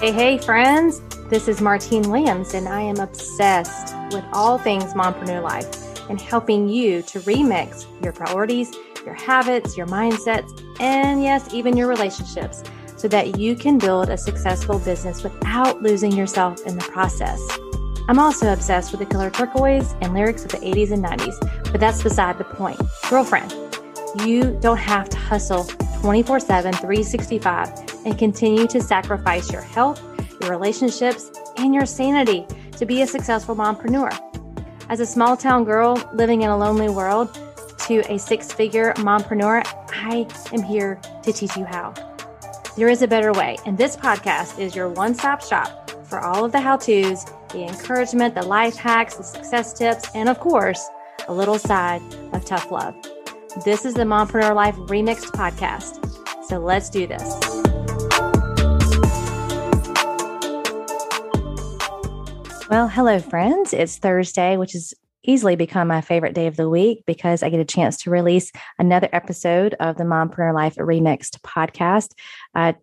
Hey, friends. This is Martine Williams, and I am obsessed with all things mompreneur life and helping you to remix your priorities, your habits, your mindsets, and yes, even your relationships so that you can build a successful business without losing yourself in the process. I'm also obsessed with the color turquoise and lyrics of the 80s and 90s, but that's beside the point. Girlfriend, you don't have to hustle 24/7, 365 and continue to sacrifice your health, your relationships, and your sanity to be a successful mompreneur. As a small town girl living in a lonely world to a six-figure mompreneur, I am here to teach you how. There is a better way, and this podcast is your one-stop shop for all of the how-tos, the encouragement, the life hacks, the success tips, and of course, a little side of tough love. This is the Mompreneur Life Remixed podcast. So let's do this. Well, hello, friends. It's Thursday, which has easily become my favorite day of the week because I get a chance to release another episode of the Mompreneur Life Remixed podcast.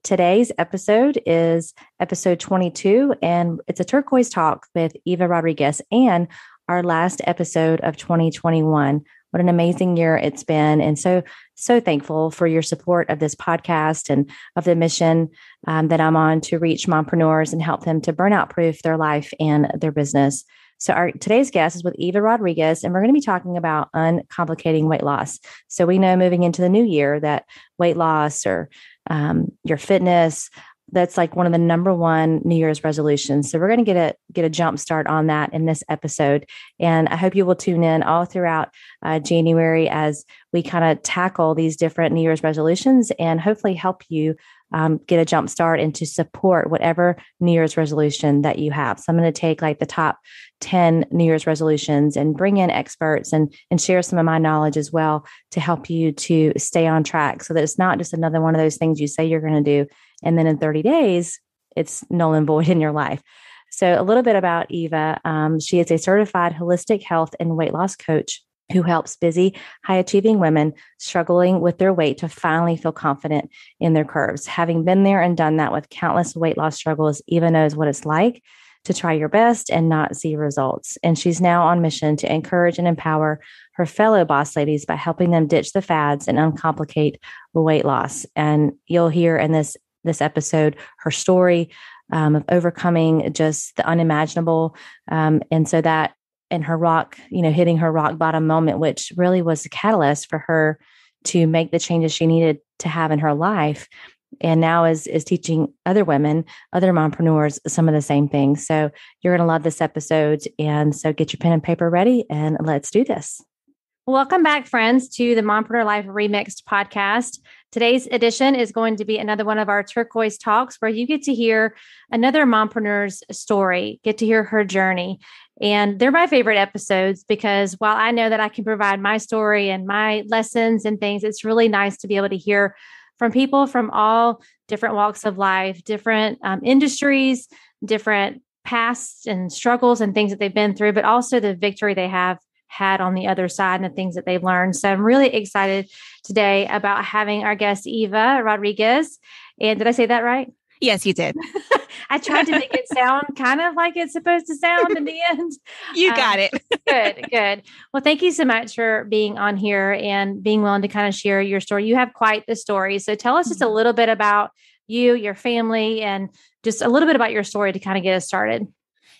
Today's episode is episode 22, and it's a Turquoise Talk with Eva Rodriguez and our last episode of 2021. What an amazing year it's been. And so thankful for your support of this podcast and of the mission that I'm on to reach mompreneurs and help them to burnout proof their life and their business. So today's guest is with Eva Rodriguez, and we're going to be talking about uncomplicating weight loss. So we know moving into the new year that weight loss or your fitness, that's like one of the number one New Year's resolutions. So we're going to get a jump start on that in this episode. And I hope you will tune in all throughout January as we kind of tackle these different New Year's resolutions and hopefully help you get a jump start and to support whatever New Year's resolution that you have. So I'm going to take like the top 10 New Year's resolutions and bring in experts and share some of my knowledge as well to help you to stay on track so that it's not just another one of those things you say you're going to do. And then in 30 days, it's null and void in your life. So a little bit about Eva. She is a certified holistic health and weight loss coach who helps busy, high-achieving women struggling with their weight to finally feel confident in their curves. Having been there and done that with countless weight loss struggles, Eva knows what it's like to try your best and not see results. And she's now on mission to encourage and empower her fellow boss ladies by helping them ditch the fads and uncomplicate weight loss. And you'll hear in this episode her story of overcoming just the unimaginable. And so that and her hitting her rock bottom moment, which really was the catalyst for her to make the changes she needed to have in her life. And now is teaching other women, other mompreneurs, some of the same things. So you're going to love this episode. And so get your pen and paper ready and let's do this. Welcome back, friends, to the Mompreneur Life Remixed podcast. Today's edition is going to be another one of our Turquoise Talks where you get to hear another mompreneur's story, get to hear her journey. And they're my favorite episodes because while I know that I can provide my story and my lessons and things, it's really nice to be able to hear from people from all different walks of life, different industries, different pasts and struggles and things that they've been through, but also the victory they have had on the other side and the things that they've learned. So I'm really excited today about having our guest, Eva Rodriguez. And did I say that right? Yes, you did. I tried to make it sound kind of like it's supposed to sound in the end. You got it. Good. Well, thank you so much for being on here and being willing to kind of share your story. You have quite the story. So tell us just a little bit about you, your family, and just a little bit about your story to kind of get us started.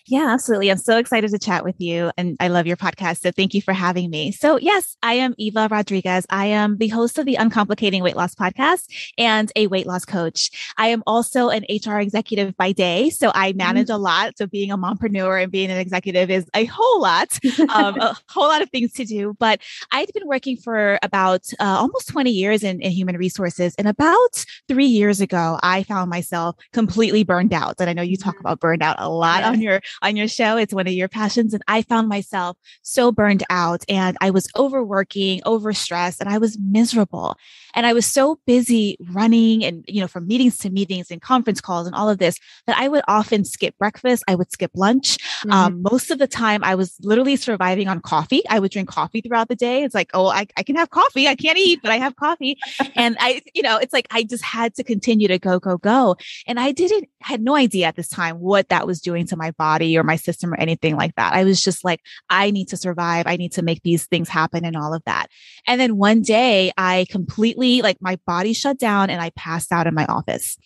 Yeah, absolutely. I'm so excited to chat with you. And I love your podcast. So thank you for having me. So yes, I am Eva Rodriguez. I am the host of the Uncomplicating Weight Loss podcast and a weight loss coach. I am also an HR executive by day. So I manage a lot. So being a mompreneur and being an executive is a whole lot of things to do. But I've been working for about almost 20 years in human resources. And about 3 years ago, I found myself completely burned out. And I know you talk about burnout a lot on your show. It's one of your passions. And I found myself so burned out and I was overworking, overstressed, and I was miserable. And I was so busy running and, from meetings to meetings and conference calls and all of this that I would often skip breakfast. I would skip lunch. Most of the time I was literally surviving on coffee. I would drink coffee throughout the day. It's like, oh, I can have coffee. I can't eat, but I have coffee. And it's like, I just had to continue to go, go, go. And had no idea at this time what that was doing to my body or my system or anything like that. I was just like, I need to survive. I need to make these things happen and all of that. And then one day I completely, like, my body shut down and I passed out in my office.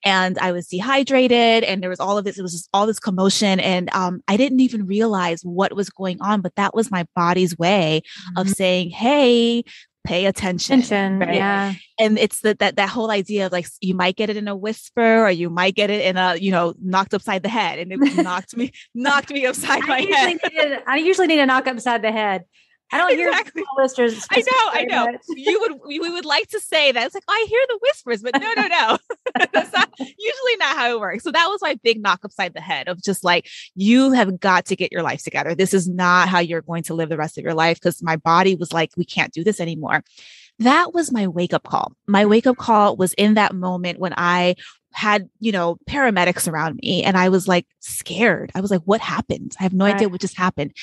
And I was dehydrated and there was all of this, it was just all this commotion. And I didn't even realize what was going on, but that was my body's way of saying, hey, pay attention. Right? Yeah. And it's that whole idea of like, you might get it in a whisper or you might get it in a, knocked upside the head. And it knocked me upside my head. I usually need a knock upside the head. I don't hear whispers. I know. We would like to say that. It's like, I hear the whispers, but no. That's usually not how it works. So that was my big knock upside the head of just like, you have got to get your life together. This is not how you're going to live the rest of your life. Because my body was like, we can't do this anymore. That was my wake up call. My wake up call was in that moment when I had, paramedics around me and I was like scared. I was like, what happened? I have no idea what just happened.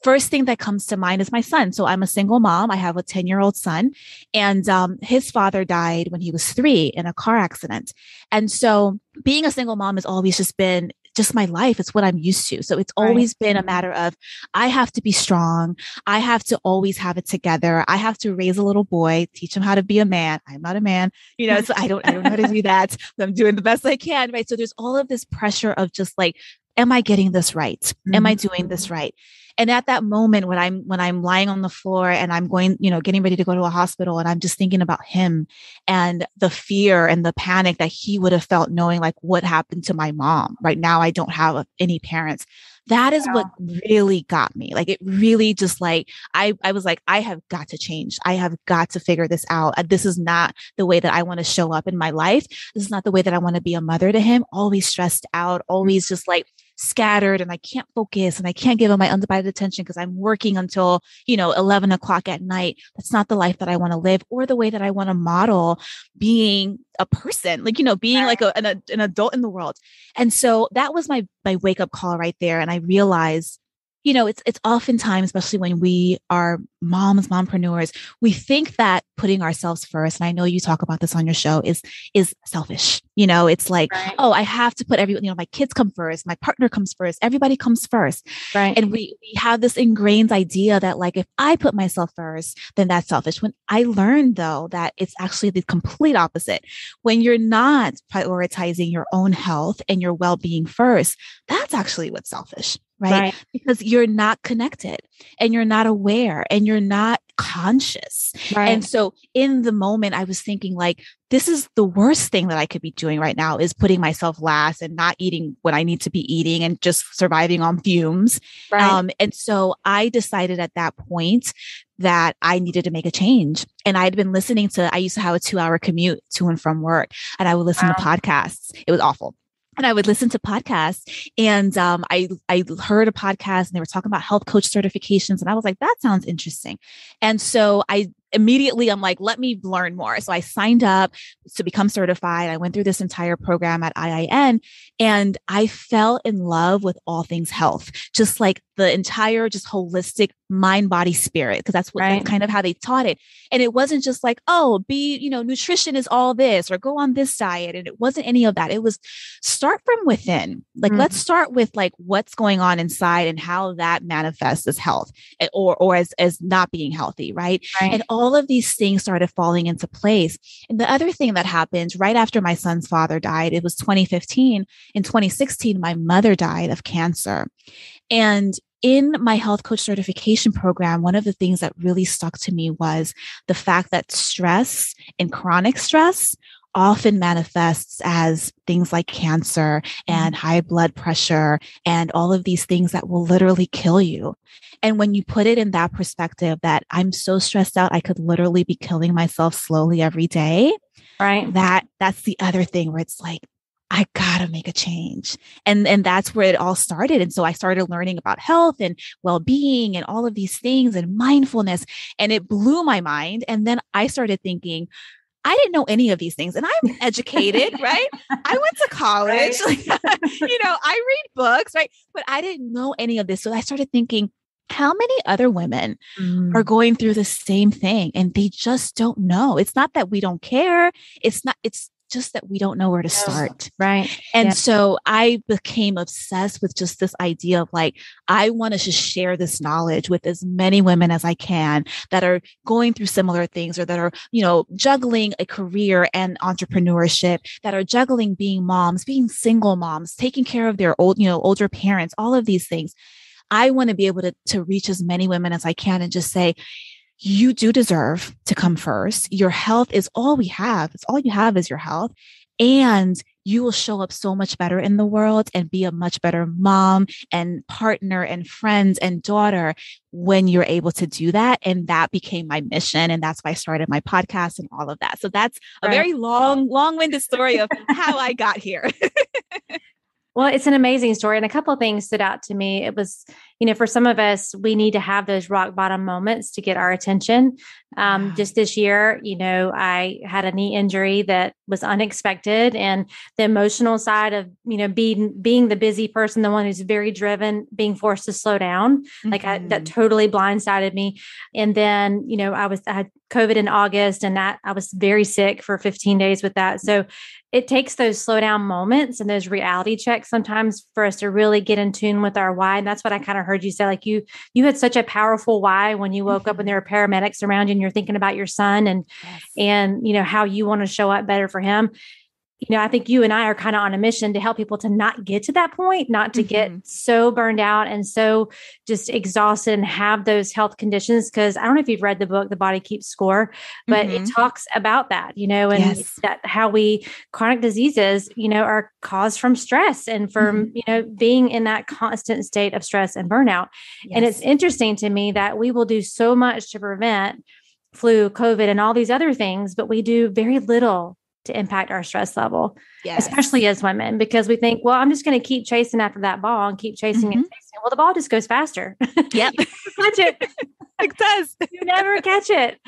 First thing that comes to mind is my son. So I'm a single mom. I have a 10-year-old son and his father died when he was 3 in a car accident. And so being a single mom has always just been just my life. It's what I'm used to. So it's always been a matter of, I have to be strong. I have to always have it together. I have to raise a little boy, teach him how to be a man. I'm not a man, so I don't know how to do that. I'm doing the best I can. Right. So there's all of this pressure of just like, am I getting this right? Am I doing this right? And at that moment, when I'm lying on the floor and I'm going, getting ready to go to a hospital and I'm just thinking about him and the fear and the panic that he would have felt knowing like what happened to my mom. Right now, I don't have any parents. That is what really got me. Like, it really just like, I was like, I have got to change. I have got to figure this out. This is not the way that I want to show up in my life. This is not the way that I want to be a mother to him. Always stressed out, always just like scattered, and I can't focus and I can't give him my undivided attention because I'm working until, 11 o'clock at night. That's not the life that I want to live or the way that I want to model being a person, like, being like an adult in the world. And so that was my wake up call right there. And I realized, it's oftentimes, especially when we are mompreneurs, we think that putting ourselves first, and I know you talk about this on your show, is selfish. It's like, oh, I have to put my kids come first, my partner comes first, everybody comes first. Right. And we have this ingrained idea that like, if I put myself first, then that's selfish. When I learned though, that it's actually the complete opposite. When you're not prioritizing your own health and your well-being first, that's actually what's selfish. Right? Because you're not connected and you're not aware and you're not conscious. Right. And so in the moment, I was thinking like, this is the worst thing that I could be doing right now is putting myself last and not eating what I need to be eating and just surviving on fumes. Right. And so I decided at that point that I needed to make a change. And I'd been listening I used to have a 2-hour commute to and from work, and I would listen to podcasts. It was awful. And I would listen to podcasts, and I heard a podcast and they were talking about health coach certifications. And I was like, that sounds interesting. And so I'm like, let me learn more. So I signed up to become certified. I went through this entire program at IIN, and I fell in love with all things health, just like the entire, just holistic mind, body, spirit, because that's kind of how they taught it. And it wasn't just like, oh, nutrition is all this, or go on this diet. And it wasn't any of that. It was start from within. Like, let's start with like what's going on inside and how that manifests as health or as not being healthy. Right. And all of these things started falling into place. And the other thing that happened right after my son's father died, it was 2015. In 2016, my mother died of cancer. And in my health coach certification program, one of the things that really stuck to me was the fact that stress and chronic stress often manifests as things like cancer and high blood pressure and all of these things that will literally kill you. And when you put it in that perspective that I'm so stressed out, I could literally be killing myself slowly every day. Right. That's the other thing where it's like, I gotta make a change. And that's where it all started. And so I started learning about health and well-being and all of these things and mindfulness, and it blew my mind. And then I started thinking, I didn't know any of these things, and I'm educated, right? I went to college, I read books, right? But I didn't know any of this. So I started thinking, how many other women are going through the same thing and they just don't know? It's not that we don't care. It's just that we don't know where to start. Right. And so I became obsessed with just this idea of like, I want to just share this knowledge with as many women as I can that are going through similar things, or that are, juggling a career and entrepreneurship, that are juggling being moms, being single moms, taking care of their older parents, all of these things. I want to be able to reach as many women as I can and just say, you do deserve to come first. Your health is all we have. It's all you have is your health. And you will show up so much better in the world and be a much better mom and partner and friend and daughter when you're able to do that. And that became my mission. And that's why I started my podcast and all of that. So that's a very long-winded story of how I got here. Well, it's an amazing story. And a couple of things stood out to me. It was, for some of us, we need to have those rock bottom moments to get our attention. Just this year, I had a knee injury that was unexpected, and the emotional side of, being the busy person, the one who's very driven, being forced to slow down, that totally blindsided me. And then, I had COVID in August, and that I was very sick for 15 days with that. So it takes those slow down moments and those reality checks sometimes for us to really get in tune with our why. And that's what I kind of heard you say, like you had such a powerful why when you woke up and there were paramedics around you and you're thinking about your son and how you want to show up better for him. I think you and I are kind of on a mission to help people to not get to that point, not to get so burned out and so just exhausted and have those health conditions. Because I don't know if you've read the book, The Body Keeps Score, but it talks about that, and that how chronic diseases, are caused from stress and from, being in that constant state of stress and burnout. And it's interesting to me that we will do so much to prevent flu, COVID, and all these other things, but we do very little to impact our stress level, especially as women, because we think, well, I'm just going to keep chasing after that ball and keep chasing it. Well, the ball just goes faster. Yep. Catch it. It does. You never catch it.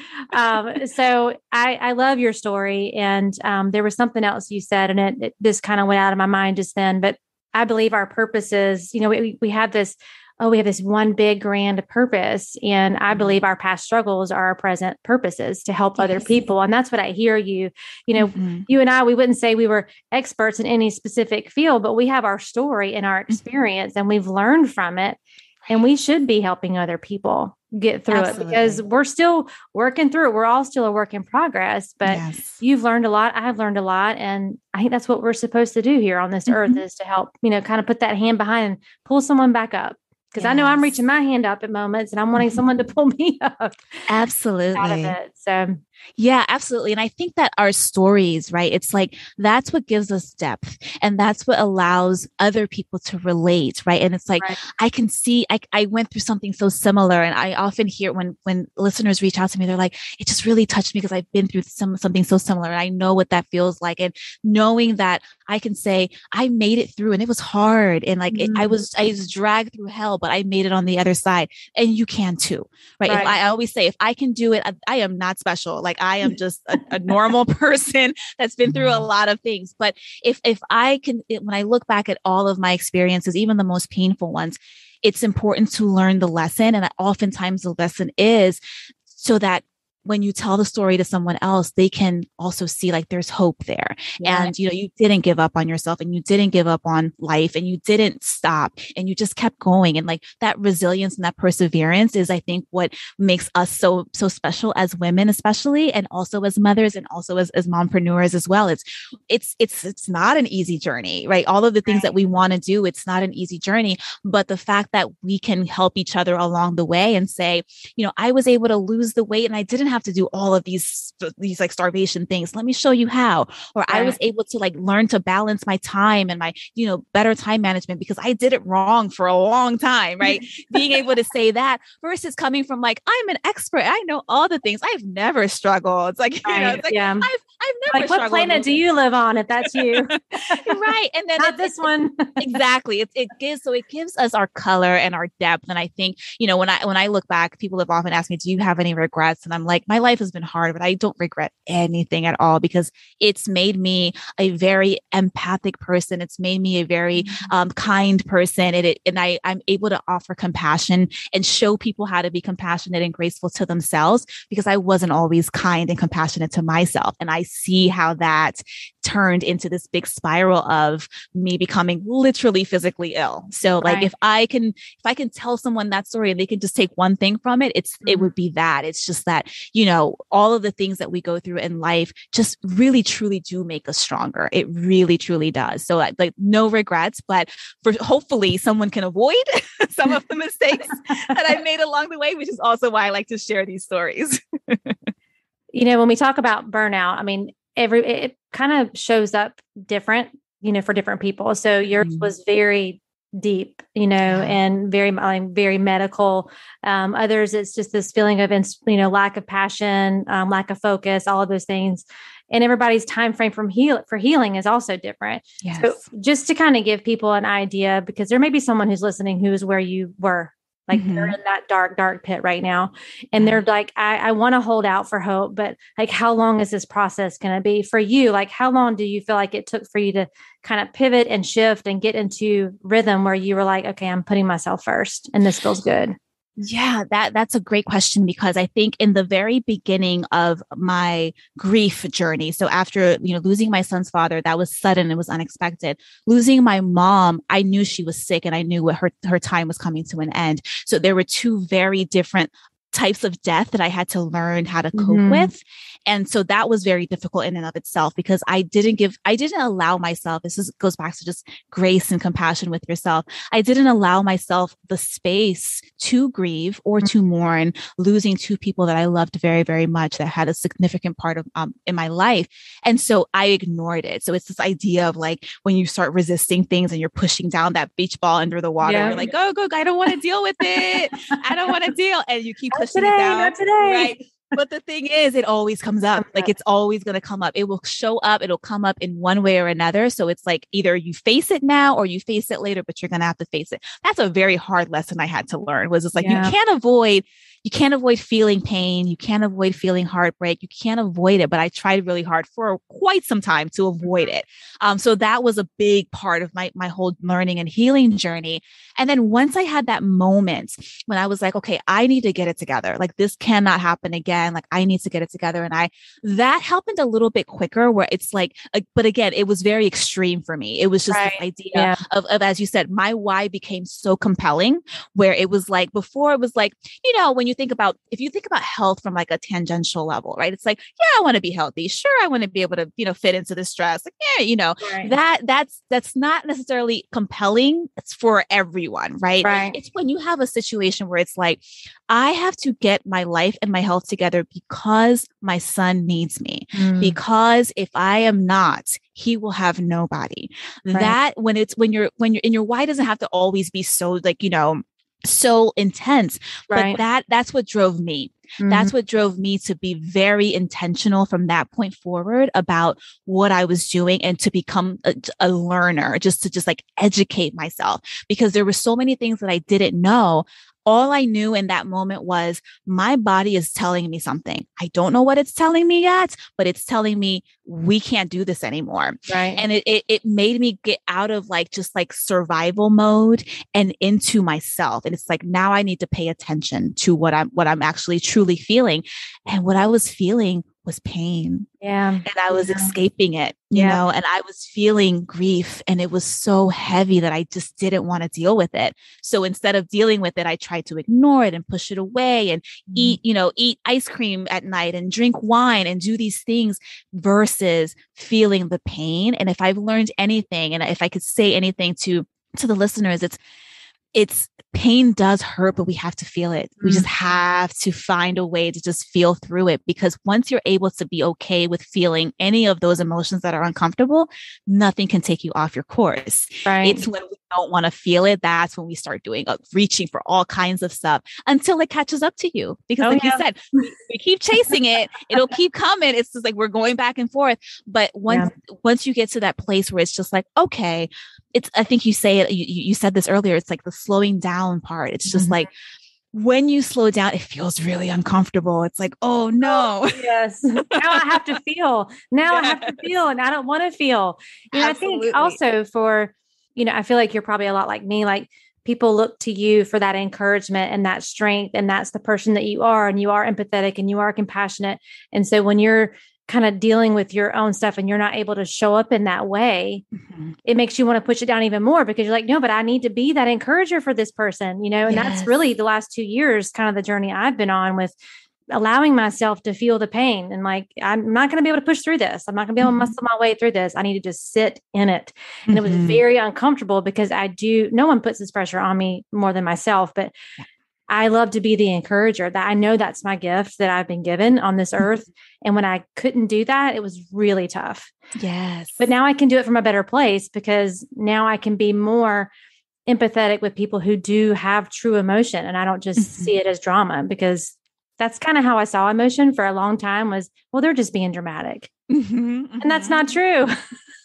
So I love your story. And there was something else you said, and it just kind of went out of my mind just then, but I believe our purpose is, we have this one big grand purpose. And I believe our past struggles are our present purposes to help other people. And that's what I hear you, you and I, we wouldn't say we were experts in any specific field, but we have our story and our experience and we've learned from it. And we should be helping other people get through it because we're still working through it. We're all still a work in progress, but you've learned a lot. I've learned a lot. And I think that's what we're supposed to do here on this earth is to help, kind of put that hand behind and pull someone back up. Because I know I'm reaching my hand up at moments and I'm wanting someone to pull me up. Absolutely. Out of it. So yeah, absolutely. And I think that our stories, right? It's like, that's what gives us depth and that's what allows other people to relate. Right. And it's like, I can see, I went through something so similar. And I often hear when listeners reach out to me, they're like, it just really touched me because I've been through something so similar. And I know what that feels like. And knowing that I can say, I made it through and it was hard. And like, I was dragged through hell, but I made it on the other side and you can too. Right. If I always say, if I can do it, I am not special. Like I am just a normal person that's been through a lot of things. But if I can, when I look back at all of my experiences, even the most painful ones, it's important to learn the lesson. And that oftentimes the lesson is so that when you tell the story to someone else, they can also see like there's hope there. Yeah. And, you didn't give up on yourself and you didn't give up on life and you didn't stop and you just kept going. And like that resilience and that perseverance is, I think, what makes us so special as women, especially, and also as mothers and also as mompreneurs as well. It's not an easy journey, right? All of the things that we want to do, it's not an easy journey, but the fact that we can help each other along the way and say, I was able to lose the weight and I didn't have to do all of these like starvation things. Let me show you how. Or I was able to like learn to balance my time and my, better time management because I did it wrong for a long time, right? Being able to say that versus coming from like, I'm an expert. I know all the things. I've never struggled. It's like, I've never Like, what struggled planet with do it. you live on if that's you? Right. And then Not this one. exactly. It gives us our color and our depth. And I think, when I look back, people have often asked me, do you have any regrets? And I'm like, my life has been hard, but I don't regret anything at all because it's made me a very empathic person. It's made me a very kind person. I'm able to offer compassion and show people how to be compassionate and graceful to themselves because I wasn't always kind and compassionate to myself. And I see how that turned into this big spiral of me becoming literally physically ill. So like if I can tell someone that story and they can just take one thing from it, it would be that. It's just that, all of the things that we go through in life just really truly do make us stronger. It really truly does. So like no regrets, but for hopefully someone can avoid some of the mistakes that I made along the way, which is also why I like to share these stories. When we talk about burnout, I mean, it kind of shows up different, for different people. So yours was very deep, and very medical. Others, it's just this feeling of, lack of passion, lack of focus, all of those things. And everybody's time frame for healing is also different. Yes. So just to kind of give people an idea, because there may be someone who's listening who is where you were. Like they're in that dark, dark pit right now. And they're like, I want to hold out for hope, but like, how long is this process going to be for you? Like, how long do you feel like it took for you to kind of pivot and shift and get into rhythm where you were like, okay, I'm putting myself first and this feels good? Yeah, that's a great question because I think in the very beginning of my grief journey, so after, losing my son's father, that was sudden, it was unexpected. Losing my mom, I knew she was sick and I knew what her time was coming to an end. So there were two very different types of death that I had to learn how to cope with. And so that was very difficult in and of itself because I didn't allow myself, goes back to just grace and compassion with yourself. I didn't allow myself the space to grieve or to mourn losing two people that I loved very, very much that had a significant part of in my life. And so I ignored it. So it's this idea of like when you start resisting things and you're pushing down that beach ball under the water, you're like, go, I don't want to deal with it. I don't want to deal. And you keep pushing it down. Not today. Right. But the thing is, it always comes up. Like it's always going to come up. It will show up. It'll come up in one way or another. So it's like either you face it now or you face it later, but you're going to have to face it. That's a very hard lesson I had to learn was it's like, you can't avoid feeling pain. You can't avoid feeling heartbreak. You can't avoid it. But I tried really hard for quite some time to avoid it. So that was a big part of my whole learning and healing journey. And then once I had that moment when I was like, okay, I need to get it together. Like this cannot happen again. Like I need to get it together. And that happened a little bit quicker where it's like, but again, it was very extreme for me. It was just this idea of, as you said, my why became so compelling where it was like, before it was like, if you think about health from like a tangential level, right? It's like, yeah, I want to be healthy. Sure. I want to be able to, fit into this dress. Like, yeah, that's not necessarily compelling. It's for everyone, right? It's when you have a situation where it's like, I have to get my life and my health together because my son needs me. Because if I am not, he will have nobody. That when your why doesn't have to always be so like, so intense, but that's what drove me. That's what drove me to be very intentional from that point forward about what I was doing and to become a learner, just like educate myself because there were so many things that I didn't know. All I knew in that moment was my body is telling me something. I don't know what it's telling me yet, but it's telling me we can't do this anymore. Right. And it made me get out of like, just like survival mode and into myself. And it's like, now I need to pay attention to what I'm actually truly feeling. And what I was feeling was pain. Yeah. And I was escaping it, you know, and I was feeling grief and it was so heavy that I just didn't want to deal with it. So instead of dealing with it, I tried to ignore it and push it away and eat ice cream at night and drink wine and do these things versus feeling the pain. And if I've learned anything, and if I could say anything to the listeners, it's it's pain does hurt, but we have to feel it. We just have to find a way to just feel through it, because once you're able to be okay with feeling any of those emotions that are uncomfortable, nothing can take you off your course. Right. It's when we don't want to feel it, that's when we start doing reaching for all kinds of stuff until it catches up to you. Because you said, we keep chasing it, it'll keep coming. It's just like we're going back and forth. But once you get to that place where it's just like, okay, I think you say it, you said this earlier, it's like the slowing down part. It's just like, when you slow down, it feels really uncomfortable. It's like, oh no. Oh, yes. Now I have to feel. I have to feel, and I don't want to feel. I think also for, I feel like you're probably a lot like me, like people look to you for that encouragement and that strength. And that's the person that you are, and you are empathetic and you are compassionate. And so when you're kind of dealing with your own stuff and you're not able to show up in that way, it makes you want to push it down even more, because you're like, no, but I need to be that encourager for this person, and that's really the last 2 years, kind of the journey I've been on with allowing myself to feel the pain. And like, I'm not going to be able to push through this. I'm not going to be able to muscle my way through this. I need to just sit in it. And it was very uncomfortable, because no one puts this pressure on me more than myself, but I love to be the encourager. That I know that's my gift that I've been given on this earth. And when I couldn't do that, it was really tough. Yes. But now I can do it from a better place, because now I can be more empathetic with people who do have true emotion. And I don't just see it as drama, because that's kind of how I saw emotion for a long time was, well, they're just being dramatic. And that's not true.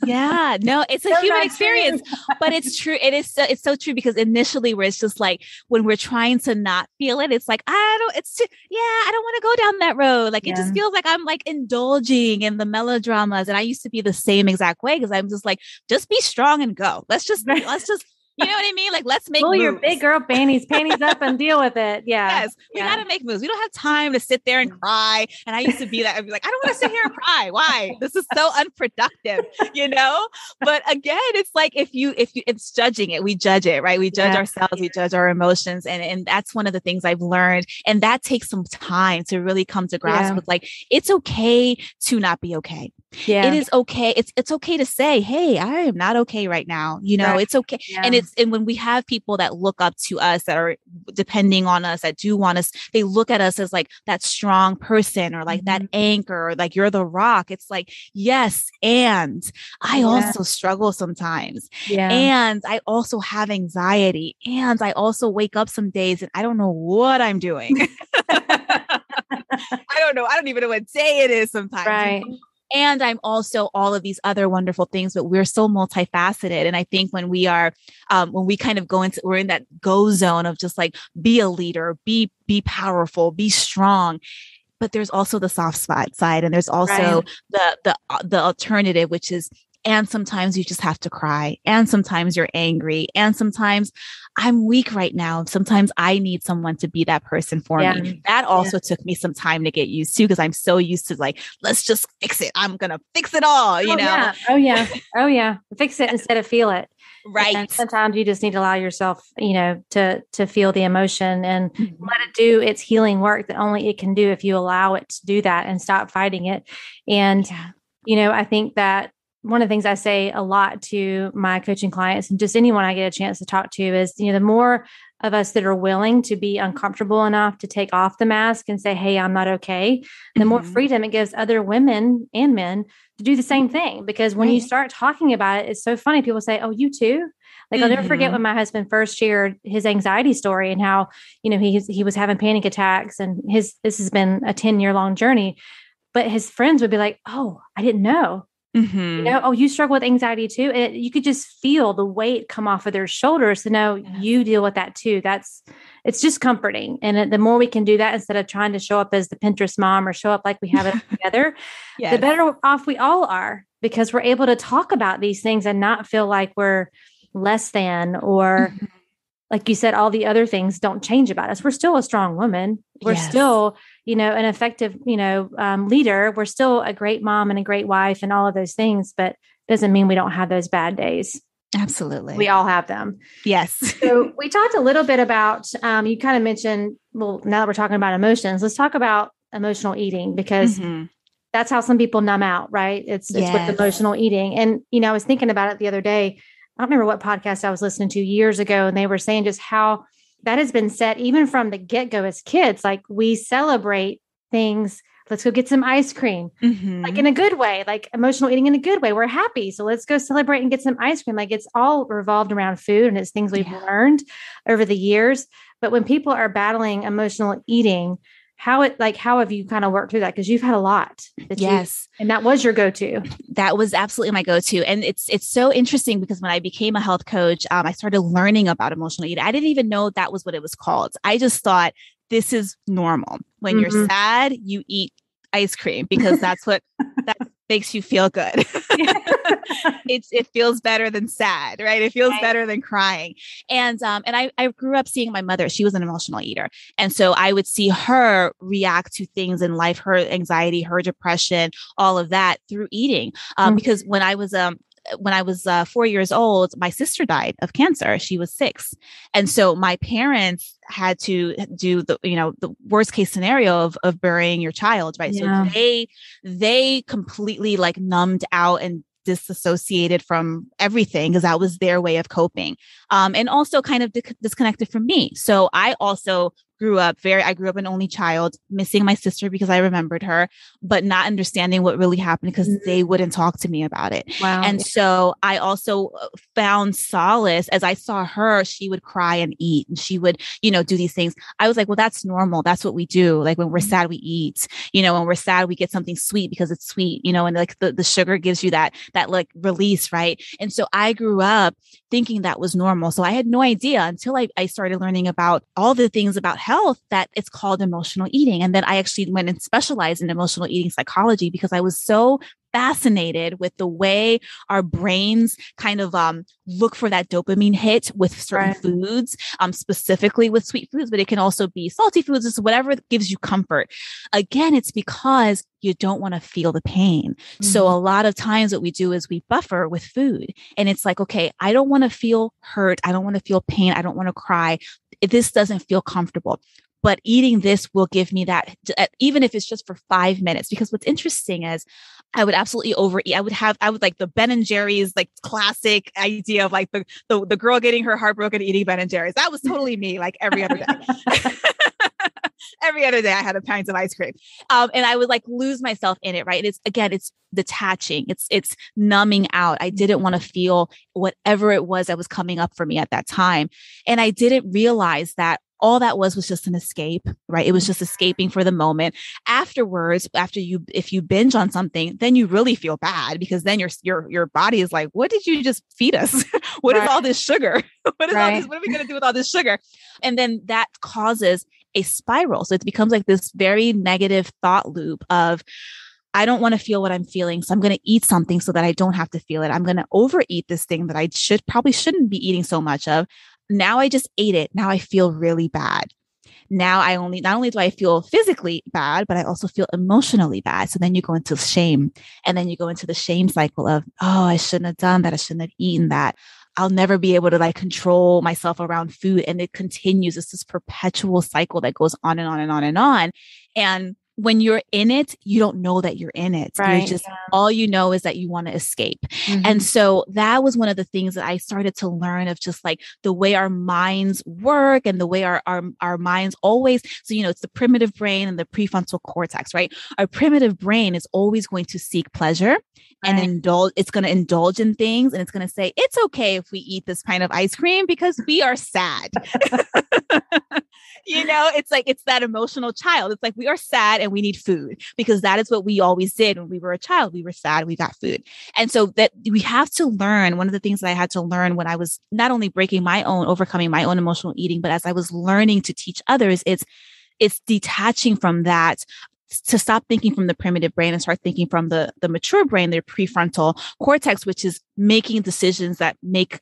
Yeah, no, it's a human experience, but it's true. It's so true, because initially where it's just like, when we're trying to not feel it, it's like, I don't want to go down that road. Like, it just feels like I'm like indulging in the melodramas. And I used to be the same exact way, because I'm just like, just be strong and go. Let's just, you know what I mean? Like, let's make moves. Your big girl panties up and deal with it. Yeah. Yes. We got to make moves. We don't have time to sit there and cry. And I used to be that. I'd be like, I don't want to sit here and cry. Why? This is so unproductive, But again, it's like, if it's judging it, we judge it, right? We judge ourselves, we judge our emotions. And that's one of the things I've learned. And that takes some time to really come to grasp with, like, it's okay to not be okay. Yeah. It is okay. It's okay to say, hey, I am not okay right now. It's okay. Yeah. And when we have people that look up to us, that are depending on us, that do want us, they look at us as like that strong person, or like that anchor, or like, you're the rock. It's like, yes. And I also struggle sometimes. Yeah. And I also have anxiety, and I also wake up some days and I don't know what I'm doing. I don't know. I don't even know what day it is sometimes. Right. And I'm also all of these other wonderful things, but we're so multifaceted. And I think when we are, when we kind of we're in that go zone of just like, be a leader, be powerful, be strong. But there's also the soft spot side. And there's also the alternative, which is, and sometimes you just have to cry. And sometimes you're angry. And sometimes I'm weak right now. Sometimes I need someone to be that person for me. That also took me some time to get used to, because I'm so used to like, let's just fix it. I'm going to fix it all, you know? Yeah. Oh yeah. Fix it instead of feel it. Right. And sometimes you just need to allow yourself, to feel the emotion and let it do its healing work that only it can do if you allow it to do that and stop fighting it. And, I think that one of the things I say a lot to my coaching clients, and just anyone I get a chance to talk to, is, the more of us that are willing to be uncomfortable enough to take off the mask and say, hey, I'm not okay, the more freedom it gives other women and men to do the same thing. Because when you start talking about it, it's so funny. People say, oh, you too? Like, I'll never forget when my husband first shared his anxiety story and how, he was having panic attacks, and this has been a 10-year-long journey, but his friends would be like, oh, I didn't know. Oh, you struggle with anxiety too. And you could just feel the weight come off of their shoulders to know you deal with that too. It's just comforting. And the more we can do that, instead of trying to show up as the Pinterest mom or show up like we have it together, the better off we all are, because we're able to talk about these things and not feel like we're less than, or like you said, all the other things don't change about us. We're still a strong woman. We're still, an effective, leader. We're still a great mom and a great wife and all of those things, but doesn't mean we don't have those bad days. Absolutely. We all have them. Yes. So we talked a little bit about, you kind of mentioned, well, now that we're talking about emotions, let's talk about emotional eating, because that's how some people numb out, right? It's with emotional eating. And, I was thinking about it the other day. I don't remember what podcast I was listening to years ago, and they were saying just how that has been set even from the get-go as kids. Like we celebrate things. Let's go get some ice cream, like in a good way, like emotional eating in a good way. We're happy. So let's go celebrate and get some ice cream. Like it's all revolved around food and it's things we've learned over the years. But when people are battling emotional eating, how have you kind of worked through that? Because you've had a lot. And that was your go-to. That was absolutely my go-to. And it's so interesting because when I became a health coach, I started learning about emotional eating. I didn't even know that was what it was called. I just thought this is normal. When you're sad, you eat ice cream because that's what that makes you feel good. It feels better than sad, right? It feels better than crying. And I grew up seeing my mother. She was an emotional eater. And so I would see her react to things in life, her anxiety, her depression, all of that through eating. Because when I was 4 years old, my sister died of cancer. She was 6. And so my parents had to do the worst case scenario of burying your child, right? Yeah. So they completely like numbed out and disassociated from everything because that was their way of coping. And also kind of disconnected from me. So I also grew up an only child, missing my sister because I remembered her, but not understanding what really happened because they wouldn't talk to me about it. Wow. And so I also found solace as I saw her, she would cry and eat and she would, do these things. I was like, well, that's normal. That's what we do. Like when we're sad, we eat, when we're sad, we get something sweet because it's sweet, and like the sugar gives you that like release. Right. And so I grew up thinking that was normal. So I had no idea until I started learning about all the things about health that it's called emotional eating. And then I actually went and specialized in emotional eating psychology because I was so fascinated with the way our brains kind of look for that dopamine hit with certain foods, specifically with sweet foods, but it can also be salty foods, just whatever gives you comfort. Again, it's because you don't want to feel the pain. So a lot of times what we do is we buffer with food. And it's like, okay, I don't want to feel hurt. I don't want to feel pain. I don't want to cry. This doesn't feel comfortable. But eating this will give me that, even if it's just for 5 minutes, because what's interesting is I would absolutely overeat. I would like the Ben and Jerry's, like classic idea of like the girl getting her heart broken eating Ben and Jerry's. That was totally me, like every other day. Every other day I had a pint of ice cream. And I would like lose myself in it, right? It's detaching. It's numbing out. I didn't want to feel whatever it was that was coming up for me at that time. And I didn't realize that all that was just an escape, right? It was just escaping for the moment. Afterwards, if you binge on something, then you really feel bad because then your body is like, what did you just feed us? What is all this sugar? What is all this? What are we going to do with all this sugar? And then that causes a spiral. So it becomes like this very negative thought loop of, I don't want to feel what I'm feeling. So I'm going to eat something so that I don't have to feel it. I'm going to overeat this thing that I probably shouldn't be eating so much of. Now I just ate it. Now I feel really bad. Now not only do I feel physically bad, but I also feel emotionally bad. So then you go into shame, and then you go into the shame cycle of, oh, I shouldn't have done that. I shouldn't have eaten that. I'll never be able to like control myself around food. And it continues. It's this perpetual cycle that goes on and on and on and on. And when you're in it, you don't know that you're in it. You're just, all you know is that you want to escape. And so that was one of the things that I started to learn of just like the way our minds work and the way our minds always, so, it's the primitive brain and the prefrontal cortex, right? Our primitive brain is always going to seek pleasure and indulge. It's going to indulge in things and it's going to say, it's okay if we eat this pint of ice cream because we are sad. It's like, it's that emotional child. It's like, we are sad and we need food because that is what we always did when we were a child. We were sad, we got food. And so that we have to learn, one of the things that I had to learn when I was not only overcoming my own emotional eating, but as I was learning to teach others, it's detaching from that, to stop thinking from the primitive brain and start thinking from the mature brain, the prefrontal cortex, which is making decisions that make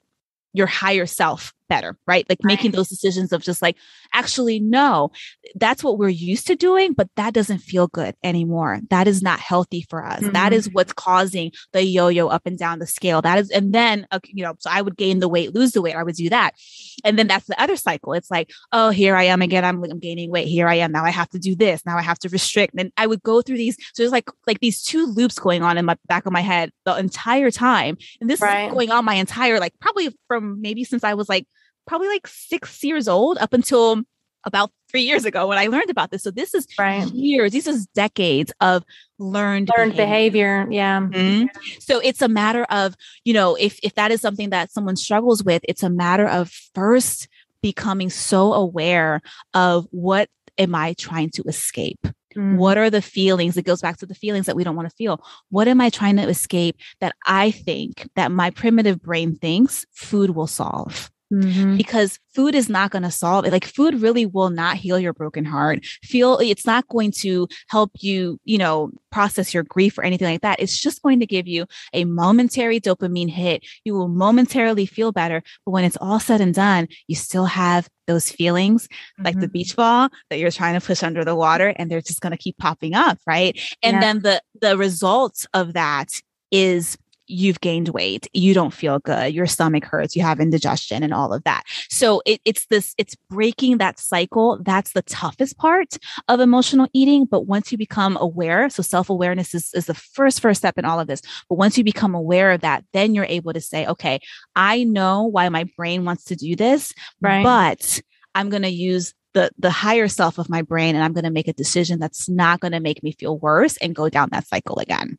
your higher self better, right? Like making those decisions of just like, actually, no, that's what we're used to doing, but that doesn't feel good anymore. That is not healthy for us. That is what's causing the yo-yo up and down the scale. That is, and then, so I would gain the weight, lose the weight. I would do that. And then that's the other cycle. It's like, oh, here I am again. I'm gaining weight. Here I am. Now I have to do this. Now I have to restrict. And I would go through these. So there's like these two loops going on in my back of my head the entire time. And this is going on my entire, like probably from maybe since I was like, probably like 6 years old up until about 3 years ago when I learned about this. So this is years, this is decades of learned behavior. Yeah. Mm-hmm. So it's a matter of, if that is something that someone struggles with, it's a matter of first becoming so aware of what am I trying to escape? What are the feelings? It goes back to the feelings that we don't want to feel. What am I trying to escape that I think that my primitive brain thinks food will solve? Because food is not going to solve it. Like food really will not heal your broken heart. It's not going to help you, process your grief or anything like that. It's just going to give you a momentary dopamine hit. You will momentarily feel better. But when it's all said and done, you still have those feelings like the beach ball that you're trying to push under the water, and they're just going to keep popping up. Right. And then the results of that is you've gained weight, you don't feel good, your stomach hurts, you have indigestion and all of that. So it's breaking that cycle. That's the toughest part of emotional eating. But once you become aware, so self-awareness is the first step in all of this. But once you become aware of that, then you're able to say, okay, I know why my brain wants to do this, but I'm going to use the higher self of my brain, and I'm going to make a decision that's not going to make me feel worse and go down that cycle again.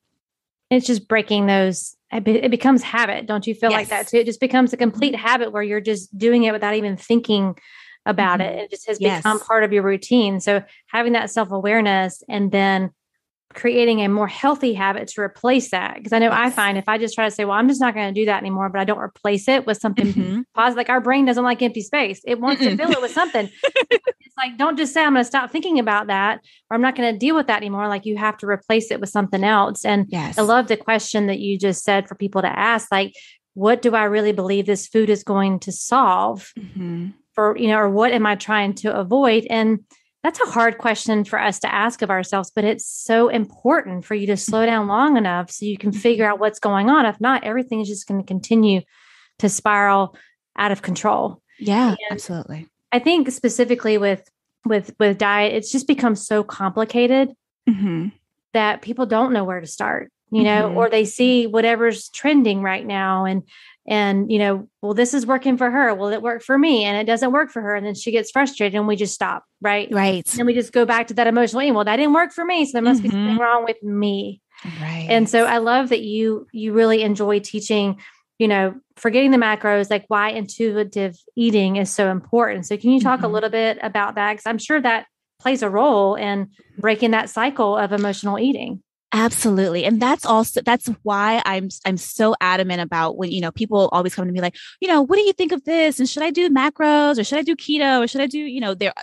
It's just breaking those. It becomes habit. Don't you feel like that too? It just becomes a complete habit where you're just doing it without even thinking about it. It just has become part of your routine. So having that self-awareness and then creating a more healthy habit to replace that. Because I know I find if I just try to say, well, I'm just not going to do that anymore, but I don't replace it with something positive. Like our brain doesn't like empty space. It wants to fill it with something. It's like, don't just say, I'm going to stop thinking about that, or I'm not going to deal with that anymore. Like you have to replace it with something else. And I love the question that you just said for people to ask, like, what do I really believe this food is going to solve for, or what am I trying to avoid? And that's a hard question for us to ask of ourselves, but it's so important for you to slow down long enough so you can figure out what's going on. If not, everything is just going to continue to spiral out of control. Yeah, and absolutely. I think specifically with diet, it's just become so complicated that people don't know where to start, or they see whatever's trending right now and, well, this is working for her. Well, it worked for me and it doesn't work for her. And then she gets frustrated and we just stop. Right. Right. And we just go back to that emotional eating. Well, that didn't work for me. So there must be something wrong with me. Right. And so I love that you really enjoy teaching, forgetting the macros, like why intuitive eating is so important. So can you talk a little bit about that? Because I'm sure that plays a role in breaking that cycle of emotional eating. Absolutely. And that's why I'm so adamant about when, people always come to me like, what do you think of this? And should I do macros or should I do keto or should I do,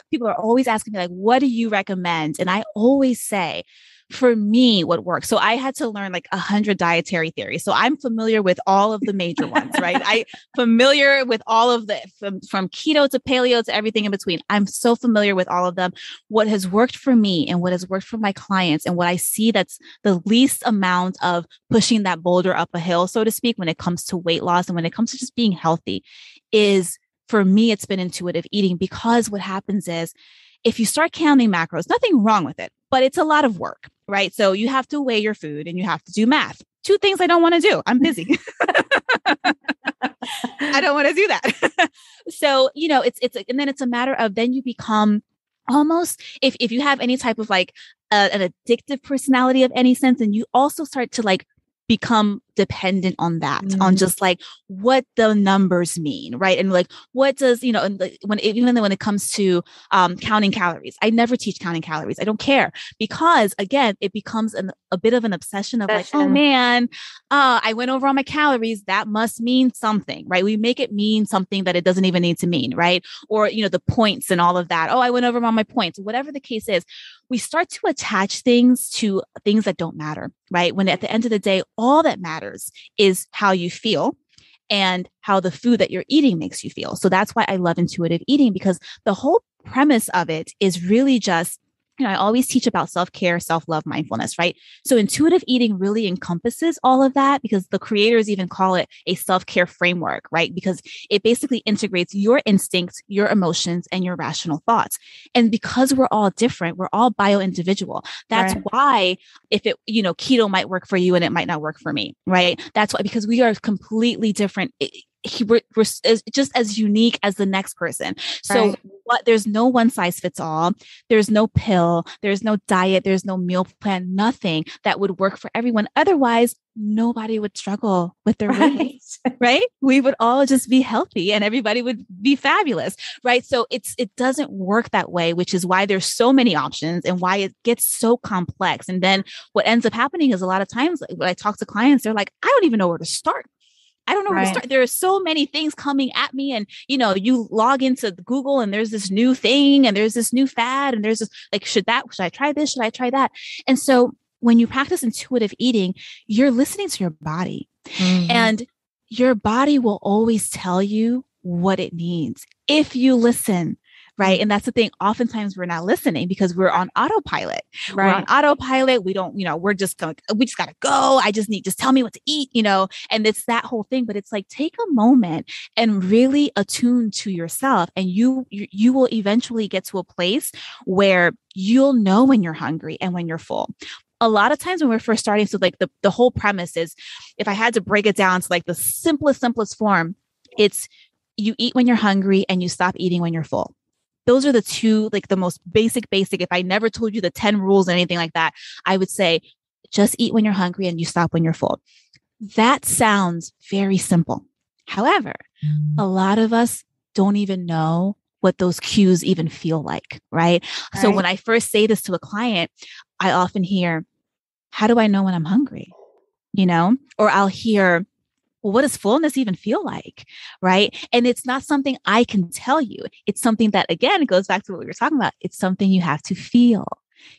people are always asking me like, what do you recommend? And I always say, for me, what works. So I had to learn like 100 dietary theories. So I'm familiar with all of the major ones, right? I'm familiar with all of the, from keto to paleo to everything in between. I'm so familiar with all of them. What has worked for me and what has worked for my clients and what I see that's the least amount of pushing that boulder up a hill, so to speak, when it comes to weight loss and when it comes to just being healthy is, for me, it's been intuitive eating. Because what happens is if you start counting macros, nothing wrong with it, but it's a lot of work, right? So you have to weigh your food and you have to do math. Two things I don't want to do. I'm busy. I don't want to do that. So, it's, and then it's a matter of, then you become almost, if you have any type of like an addictive personality of any sense, and you also start to like become dependent on that, on just like what the numbers mean, right? And like, what does, and when it comes to counting calories, I never teach counting calories. I don't care, because again, it becomes a bit of an obsession of like, oh man, I went over all my calories. That must mean something, right? We make it mean something that it doesn't even need to mean, right? Or, the points and all of that. Oh, I went over all my points, whatever the case is. We start to attach things to things that don't matter, right? When at the end of the day, all that matters is how you feel and how the food that you're eating makes you feel. So that's why I love intuitive eating, because the whole premise of it is really just, I always teach about self-care, self-love, mindfulness, right? So intuitive eating really encompasses all of that, because the creators even call it a self-care framework, right? Because it basically integrates your instincts, your emotions, and your rational thoughts. And because we're all different, we're all bio-individual. That's why if it, keto might work for you and it might not work for me, right? That's why, because we are completely different. We're just as unique as the next person. So there's no one size fits all. There's no pill. There's no diet. There's no meal plan, nothing that would work for everyone. Otherwise, nobody would struggle with their weight, right? We would all just be healthy and everybody would be fabulous, right? So it doesn't work that way, which is why there's so many options and why it gets so complex. And then what ends up happening is a lot of times when I talk to clients, they're like, I don't even know where to start. I don't know where to start. There are so many things coming at me. And, you log into Google and there's this new thing and there's this new fad and there's this like, should I try this? Should I try that? And so when you practice intuitive eating, you're listening to your body and your body will always tell you what it needs if you listen. Right. And that's the thing. Oftentimes we're not listening because we're on autopilot. We're on autopilot. We don't, we just got to go. Just tell me what to eat, and it's that whole thing. But it's like, take a moment and really attune to yourself. And you will eventually get to a place where you'll know when you're hungry and when you're full. A lot of times when we're first starting, so like the whole premise is, if I had to break it down to like the simplest form, it's you eat when you're hungry and you stop eating when you're full. Those are the two, like the most basic. If I never told you the 10 rules or anything like that, I would say just eat when you're hungry and you stop when you're full. That sounds very simple. However, a lot of us don't even know what those cues even feel like, right? So when I first say this to a client, I often hear, how do I know when I'm hungry? Or I'll hear, well, what does fullness even feel like? Right. And it's not something I can tell you. It's something that, again, it goes back to what we were talking about. It's something you have to feel.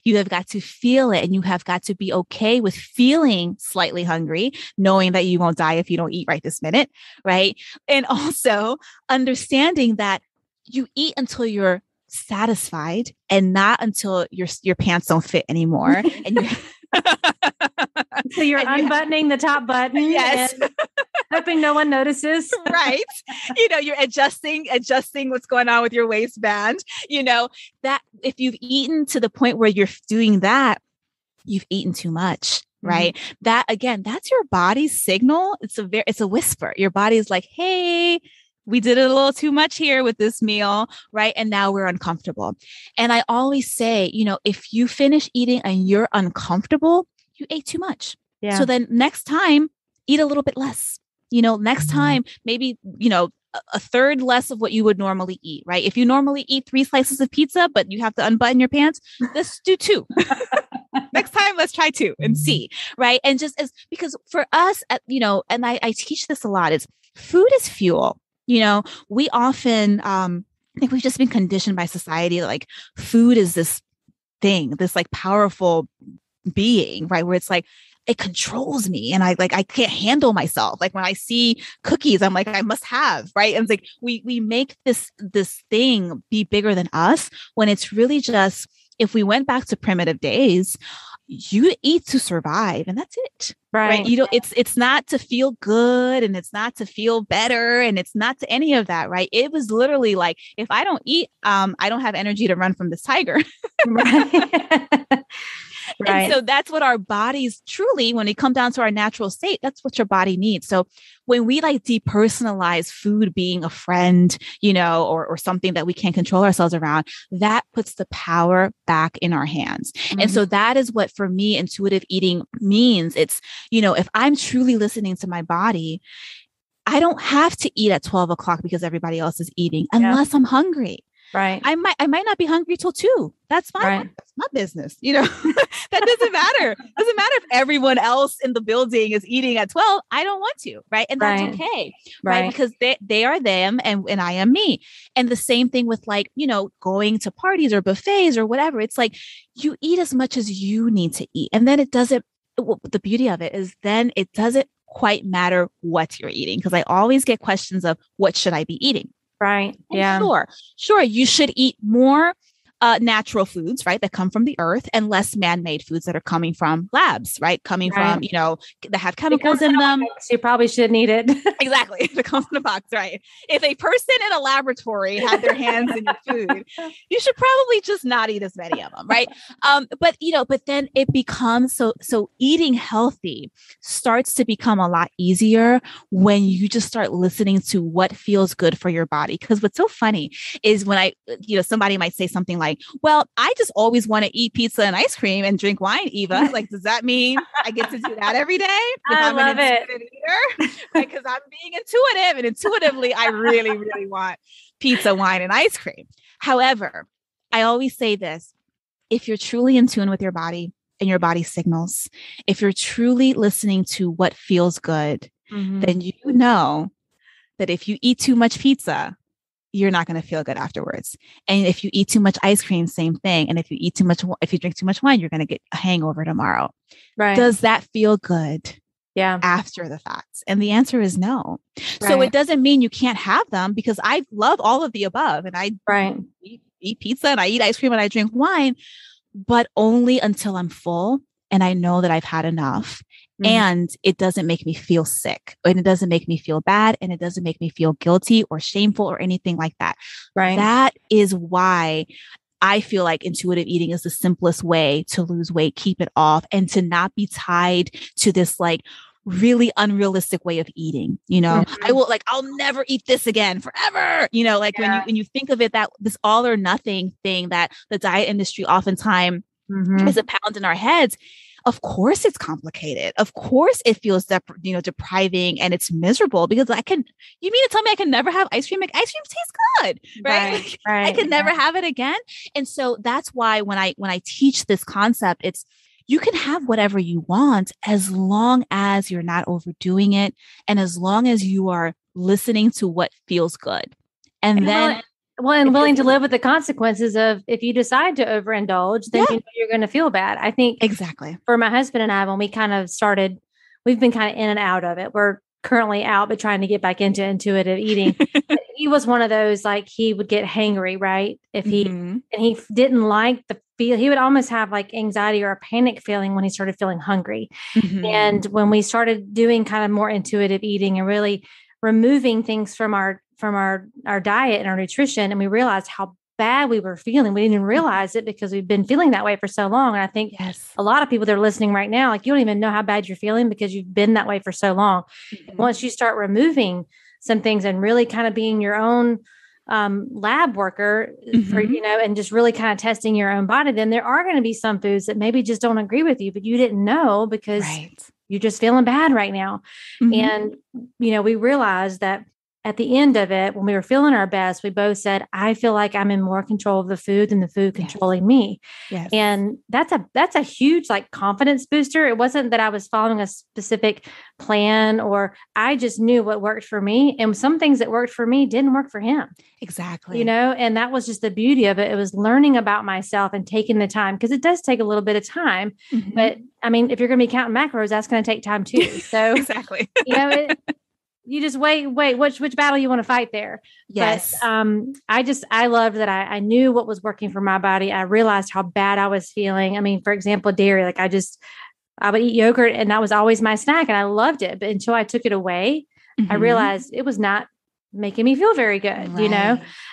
You have got to feel it, and you have got to be okay with feeling slightly hungry, knowing that you won't die if you don't eat right this minute. Right. And also understanding that you eat until you're satisfied and not until your pants don't fit anymore. And you're so you're unbuttoning the top button. Yes. Hoping no one notices. Right. You're adjusting what's going on with your waistband, that if you've eaten to the point where you're doing that, you've eaten too much. Right. That again, that's your body's signal. It's a whisper. Your body's like, hey, we did it a little too much here with this meal. Right. And now we're uncomfortable. And I always say, if you finish eating and you're uncomfortable, you ate too much. Yeah. So then next time, eat a little bit less. Next time, maybe, a third less of what you would normally eat, right? If you normally eat 3 slices of pizza, but you have to unbutton your pants, let's do 2. Next time, let's try 2 and see, right? And because for us, and I teach this a lot, is food is fuel. We often, I think we've just been conditioned by society, like food is this thing, this like powerful being, right? Where it's like, it controls me and I can't handle myself. Like when I see cookies, I'm like, I must have, right? And it's like, we make this thing be bigger than us when it's really just, if we went back to primitive days, you eat to survive and that's it. Right. It's not to feel good and it's not to feel better and it's not to any of that. Right. It was literally like, if I don't eat, I don't have energy to run from this tiger. Right. Right. And so that's what our bodies truly, when it comes down to our natural state, that's what your body needs. So when we like depersonalize food being a friend, or something that we can't control ourselves around, that puts the power back in our hands. And so that is what, for me, intuitive eating means. It's, if I'm truly listening to my body, I don't have to eat at 12 o'clock because everybody else is eating unless I'm hungry. Right. I might not be hungry till 2. That's fine. Right. That's my business. That doesn't matter. Doesn't matter if everyone else in the building is eating at 12. I don't want to. Right. And that's okay. Right. Because they are them and I am me. And the same thing with like, going to parties or buffets or whatever. It's like you eat as much as you need to eat. And then the beauty of it is then it doesn't quite matter what you're eating, because I always get questions of what should I be eating? Right. And Yeah. Sure. You should eat more natural foods, right, that come from the earth, and less man-made foods that are coming from labs, right? Coming from, that have chemicals in them. You probably shouldn't eat it. Exactly. It comes in a box, right? If a person in a laboratory had their hands in your food, you should probably just not eat as many of them, right? But then it becomes so eating healthy starts to become a lot easier when you just start listening to what feels good for your body. Because what's so funny is when somebody might say something like, well, I just always want to eat pizza and ice cream and drink wine, Eva. Like, does that mean I get to do that every day? I love it. Eater? Because I'm being intuitive, and intuitively, I really, really want pizza, wine, and ice cream. However, I always say this: if you're truly in tune with your body and your body signals, if you're truly listening to what feels good, then you know that if you eat too much pizza, you're not going to feel good afterwards. And if you eat too much ice cream, same thing. And if you drink too much wine, you're going to get a hangover tomorrow. Right. Does that feel good? Yeah. After the fact? And the answer is no. Right. So it doesn't mean you can't have them, because I love all of the above. And I eat pizza and I eat ice cream and I drink wine, but only until I'm full and I know that I've had enough. And it doesn't make me feel sick, and it doesn't make me feel bad, and it doesn't make me feel guilty or shameful or anything like that. Right. That is why I feel like intuitive eating is the simplest way to lose weight, keep it off, and to not be tied to this like really unrealistic way of eating. I'll never eat this again forever. When you think of it, that this all or nothing thing that the diet industry oftentimes is a pound in our heads. Of course it's complicated. Of course it feels depriving, and it's miserable, because you mean to tell me I can never have ice cream? Like, ice cream tastes good, right? Right. I can never have it again. And so that's why when I teach this concept, it's, you can have whatever you want as long as you're not overdoing it, and as long as you are listening to what feels good. And then and willing to live with the consequences of, if you decide to overindulge, then you're going to feel bad. I think exactly for my husband and I, when we kind of started, we've been kind of in and out of it. We're currently out, but trying to get back into intuitive eating. He was one of those, like, he would get hangry, right? If he, and he didn't like the feel, he would almost have like anxiety or a panic feeling when he started feeling hungry. And when we started doing kind of more intuitive eating and really removing things from our diet and our nutrition, and we realized how bad we were feeling. We didn't even realize it because we've been feeling that way for so long. And I think a lot of people that are listening right now, like, you don't even know how bad you're feeling because you've been that way for so long. Once you start removing some things and really kind of being your own lab worker for, and just really kind of testing your own body, then there are going to be some foods that maybe just don't agree with you, but you didn't know because you're just feeling bad right now. And, we realized that at the end of it, when we were feeling our best, we both said, I feel like I'm in more control of the food than the food controlling me. And that's a huge, like, confidence booster. It wasn't that I was following a specific plan, or I just knew what worked for me. And some things that worked for me didn't work for him. Exactly. And that was just the beauty of it. It was learning about myself and taking the time, because it does take a little bit of time. But I mean, if you're going to be counting macros, that's going to take time too. So exactly. You just wait, which battle you want to fight there. Yes. But I loved that I knew what was working for my body. I realized how bad I was feeling. I mean, for example, dairy, like, I would eat yogurt and that was always my snack and I loved it. But until I took it away, I realized it was not making me feel very good,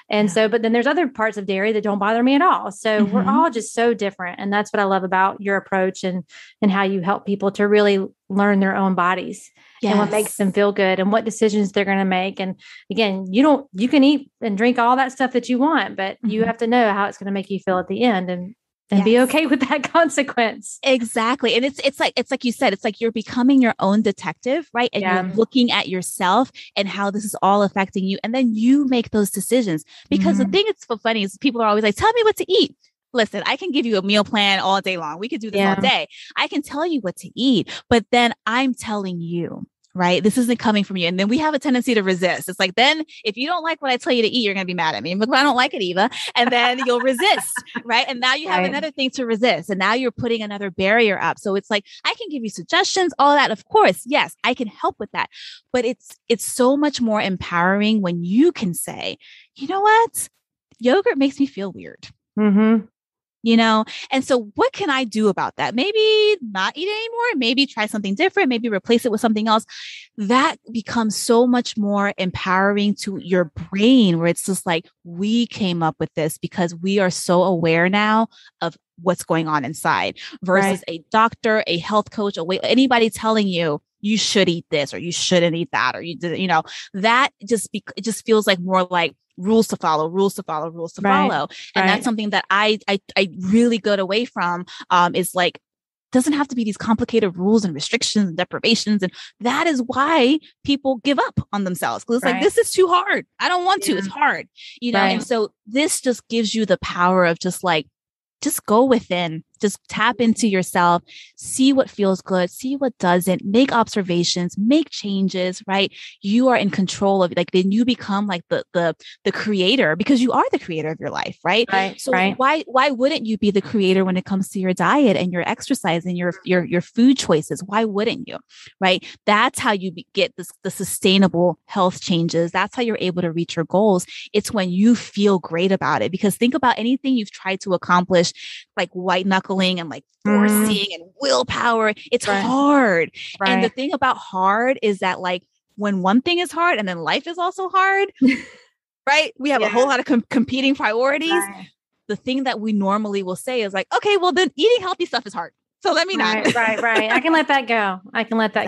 And so, but then there's other parts of dairy that don't bother me at all. So we're all just so different. And that's what I love about your approach and how you help people to really learn their own bodies and what makes them feel good and what decisions they're going to make. And again, you can eat and drink all that stuff that you want, but you have to know how it's going to make you feel at the end and be okay with that consequence. Exactly. And it's like you said, it's like you're becoming your own detective, right? And you're looking at yourself and how this is all affecting you. And then you make those decisions, because the thing that's so funny is people are always like, tell me what to eat. Listen, I can give you a meal plan all day long. We could do this all day. I can tell you what to eat, but then I'm telling you, right? This isn't coming from you. And then we have a tendency to resist. It's like, then if you don't like what I tell you to eat, you're going to be mad at me. But I don't like it, Eva. And then you'll resist, right? And now you have another thing to resist. And now you're putting another barrier up. So it's like, I can give you suggestions, all that. Of course, yes, I can help with that. But it's so much more empowering when you can say, you know what? Yogurt makes me feel weird. Mm-hmm. And so what can I do about that? Maybe not eat anymore, maybe try something different, maybe replace it with something else. That becomes so much more empowering to your brain, where it's just like, we came up with this because we are so aware now of what's going on inside, versus a doctor, a health coach, anybody telling you, you should eat this or you shouldn't eat that, or that it just feels like more like rules to follow. And that's something that I really got away from, is like, doesn't have to be these complicated rules and restrictions and deprivations. And that is why people give up on themselves. Cause it's like, this is too hard. I don't want to, it's hard, And so this just gives you the power of just go within, just tap into yourself, see what feels good, see what doesn't, make observations, make changes, right? You are in control of, like, then you become like the creator, because you are the creator of your life, right? So why wouldn't you be the creator when it comes to your diet and your exercise and your food choices? Why wouldn't you? Right? That's how you get the sustainable health changes. That's how you're able to reach your goals. It's when you feel great about it, because think about anything you've tried to accomplish, like white knuckling and like forcing and willpower. It's hard. And the thing about hard is that, like, when one thing is hard and then life is also hard, right? We have a whole lot of competing priorities. The thing that we normally will say is like, okay, well then eating healthy stuff is hard. So let me not. Right. I can let that go.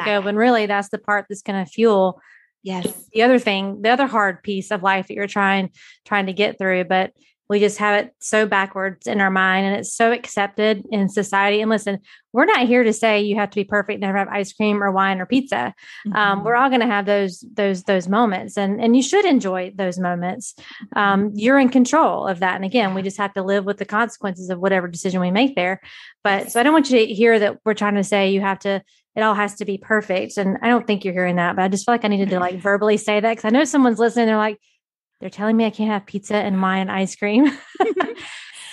Go. When really that's the part that's going to fuel the other thing, the other hard piece of life that you're trying to get through. But we just have it so backwards in our mind, and it's so accepted in society. And listen, we're not here to say you have to be perfect, never have ice cream or wine or pizza. We're all going to have those moments, and you should enjoy those moments. You're in control of that. And again, we just have to live with the consequences of whatever decision we make there. But so I don't want you to hear that we're trying to say it all has to be perfect. And I don't think you're hearing that, but I just feel like I needed to like verbally say that, because I know someone's listening. They're like, they're telling me I can't have pizza and wine and ice cream.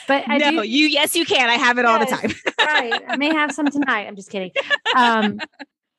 But yes, you can. I have it all the time. Right. I may have some tonight. I'm just kidding.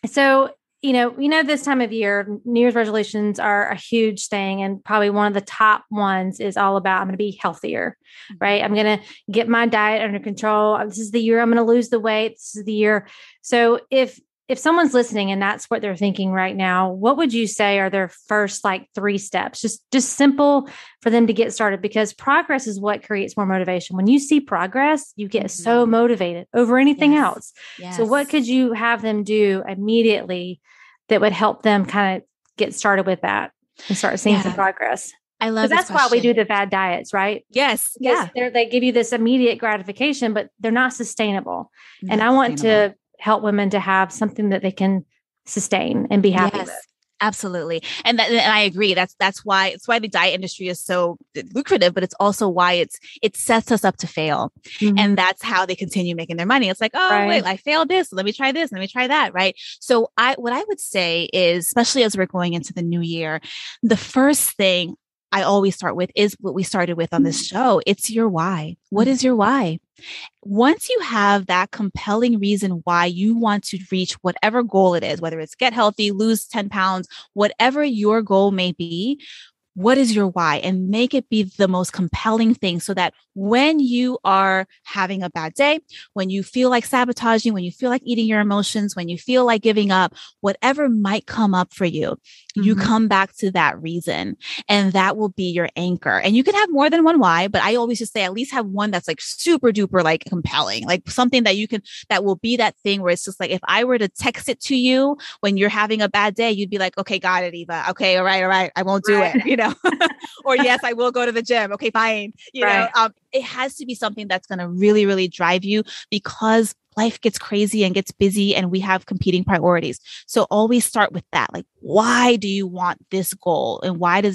So, this time of year, New Year's resolutions are a huge thing. And probably one of the top ones is all about, I'm going to be healthier, right? I'm going to get my diet under control. This is the year I'm going to lose the weight. This is the year. So if someone's listening and that's what they're thinking right now, what would you say are their first 3 steps? Just simple for them to get started, because progress is what creates more motivation. When you see progress, you get so motivated over anything else. So what could you have them do immediately that would help them kind of get started with that and start seeing some progress? I love that's why we do the fad diets, right? Yes. Because they give you this immediate gratification, but they're not sustainable. And I want to help women to have something that they can sustain and be happy with. Absolutely. And I agree. That's why the diet industry is so lucrative, but it's also why it sets us up to fail. And that's how they continue making their money. It's like, wait, I failed this. Let me try this. Let me try that. Right. So what I would say is, especially as we're going into the new year, the first thing I always start with is what we started with on this show. It's your why. What is your why? Once you have that compelling reason why you want to reach whatever goal it is, whether it's get healthy, lose 10 pounds, whatever your goal may be, what is your why? And make it be the most compelling thing, so that when you are having a bad day, when you feel like sabotaging, when you feel like eating your emotions, when you feel like giving up, whatever might come up for you, you come back to that reason, and that will be your anchor. And you can have more than one why, but I always just say at least have one that's like super duper like compelling, like something that will be that thing where it's just like, if I were to text it to you when you're having a bad day, you'd be like, okay, got it, Eva. Okay. All right. I won't do it, or yes, I will go to the gym. Okay, fine. It has to be something that's going to really, really drive you, because life gets crazy and gets busy and we have competing priorities. So always start with that. Like, why do you want this goal? And why do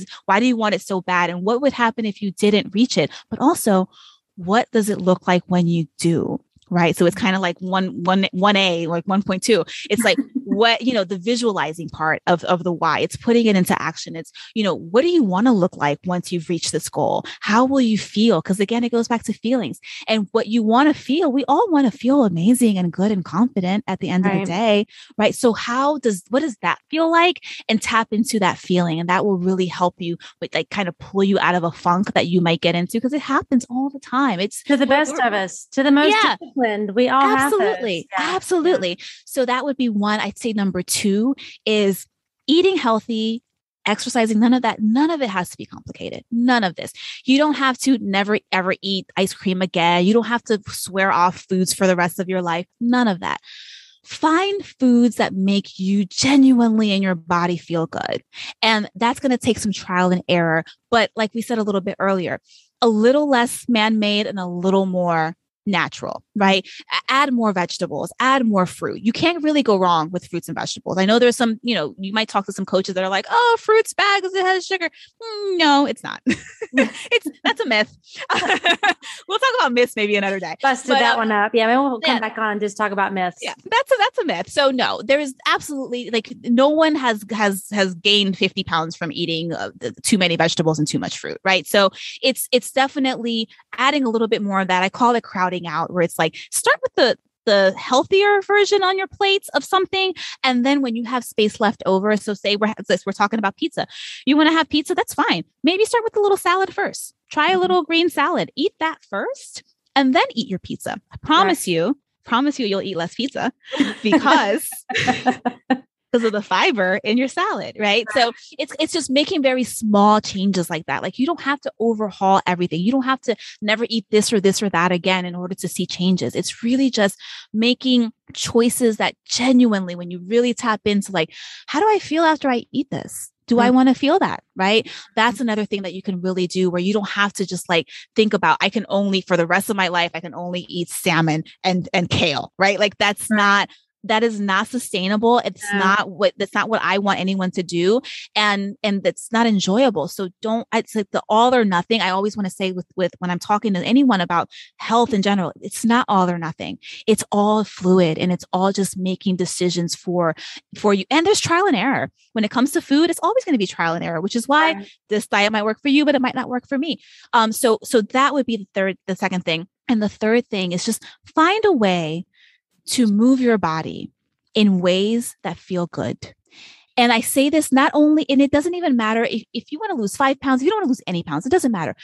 you want it so bad? And what would happen if you didn't reach it? But also, what does it look like when you do? Right. So it's kind of like 1A, like 1.2. It's like, what, the visualizing part of the why. It's putting it into action. It's, what do you want to look like once you've reached this goal? How will you feel? Because again, it goes back to feelings and what you want to feel. We all want to feel amazing and good and confident at the end of the day, right? So what does that feel like? And tap into that feeling. And that will really help you with like kind of pull you out of a funk that you might get into because it happens all the time. It's to the best of us, to the most disciplined. We all absolutely, absolutely. So that would be one. I'd say number 2 is eating healthy, exercising. None of it has to be complicated. None of this. You don't have to never ever eat ice cream again. You don't have to swear off foods for the rest of your life. None of that. Find foods that make you genuinely in your body feel good. And that's going to take some trial and error. But like we said a little bit earlier, a little less man-made and a little more natural, right? Add more vegetables, add more fruit. You can't really go wrong with fruits and vegetables. I know there's some, you might talk to some coaches that are like, oh, fruit's bad because it has sugar. No, it's not. That's a myth. We'll talk about myths maybe another day. Busted that one up. Yeah, maybe we'll come back on and just talk about myths. Yeah, that's a myth. So no, there is absolutely like no one has gained 50 pounds from eating too many vegetables and too much fruit, right? So it's definitely adding a little bit more of that. I call it crowding out, where it's like start with the healthier version on your plates of something. And then when you have space left over, so say we're talking about pizza, you want to have pizza, that's fine. Maybe start with a little salad first. Try a little green salad, eat that first, and then eat your pizza. I promise you, you'll eat less pizza because of the fiber in your salad, right? So it's just making very small changes like that. Like you don't have to overhaul everything. You don't have to never eat this or that again in order to see changes. It's really just making choices that genuinely, when you really tap into like, how do I feel after I eat this? Do I want to feel that? Right? That's another thing that you can really do where you don't have to just like think about, for the rest of my life, I can only eat salmon and kale, right? Like that is not sustainable. That's not what I want anyone to do. And that's not enjoyable. So it's like the all or nothing. I always want to say with when I'm talking to anyone about health in general, it's not all or nothing. It's all fluid and it's all just making decisions for you. And there's trial and error. When it comes to food, it's always going to be trial and error, which is why this diet might work for you, but it might not work for me. So that would be the second thing. And the third thing is just find a way to move your body in ways that feel good. And I say this not only, and it doesn't even matter if you want to lose 5 pounds, if you don't want to lose any pounds, it doesn't matter.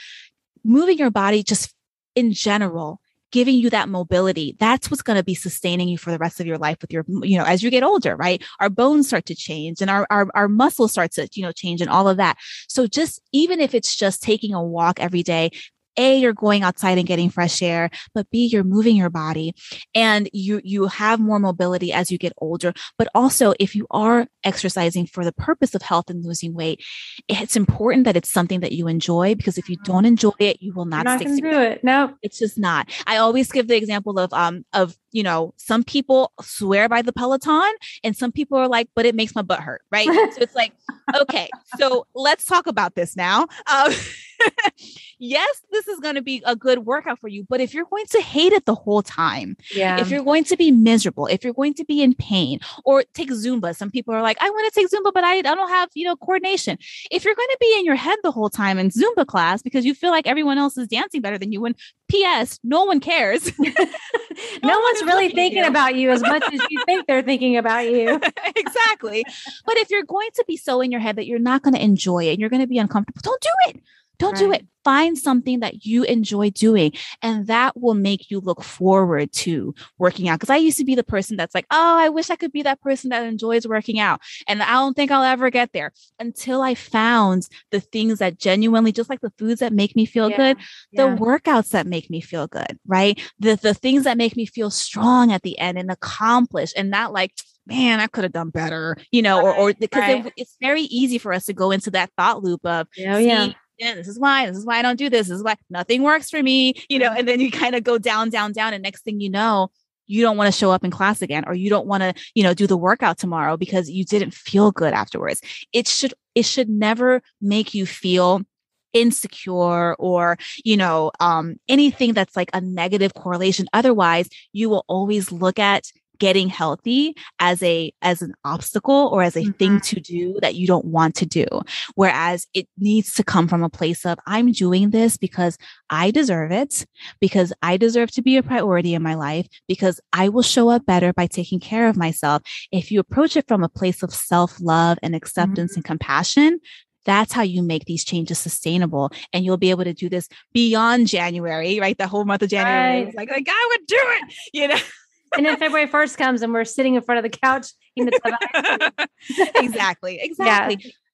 Moving your body just in general, giving you that mobility, that's what's going to be sustaining you for the rest of your life with your, as you get older, right? Our bones start to change and our muscles start to, change and all of that. So just, even if it's just taking a walk every day, A, you're going outside and getting fresh air, but B, you're moving your body and you have more mobility as you get older. But also if you are exercising for the purpose of health and losing weight, it's important that it's something that you enjoy, because if you don't enjoy it, you will not stick to it. No, it's just not. I always give the example of some people swear by the Peloton and some people are like, but it makes my butt hurt. Right. So it's like, okay, so let's talk about this now. Yes, this is going to be a good workout for you, but if you're going to hate it the whole time, if you're going to be miserable, if you're going to be in pain, or take Zumba. Some people are like, I want to take Zumba, but I don't have, coordination. If you're going to be in your head the whole time in Zumba class because you feel like everyone else is dancing better than you, and P.S., no one cares. No one's really thinking about you as much as you think they're thinking about you. Exactly. But if you're going to be so in your head that you're not going to enjoy it and you're going to be uncomfortable, don't do it. Don't do it. Find something that you enjoy doing, and that will make you look forward to working out. Because I used to be the person that's like, oh, I wish I could be that person that enjoys working out. And I don't think I'll ever get there until I found the things that genuinely, just like the foods that make me feel good, the workouts that make me feel good, right? The things that make me feel strong at the end and accomplished, and not like, man, I could have done better, or because it's very easy for us to go into that thought loop of, this is why I don't do this. This is why nothing works for me, and then you kind of go down. And next thing you know, you don't want to show up in class again, or you don't want to, do the workout tomorrow because you didn't feel good afterwards. It should never make you feel insecure or, anything that's like a negative correlation. Otherwise, you will always look at getting healthy as an obstacle or as a thing to do that you don't want to do. Whereas it needs to come from a place of, I'm doing this because I deserve it, because I deserve to be a priority in my life, because I will show up better by taking care of myself. If you approach it from a place of self-love and acceptance and compassion, that's how you make these changes sustainable. And you'll be able to do this beyond January, right? The whole month of January. Right. Like I would do it, you know? And then February 1st comes and we're sitting in front of the couch. Exactly. Yeah.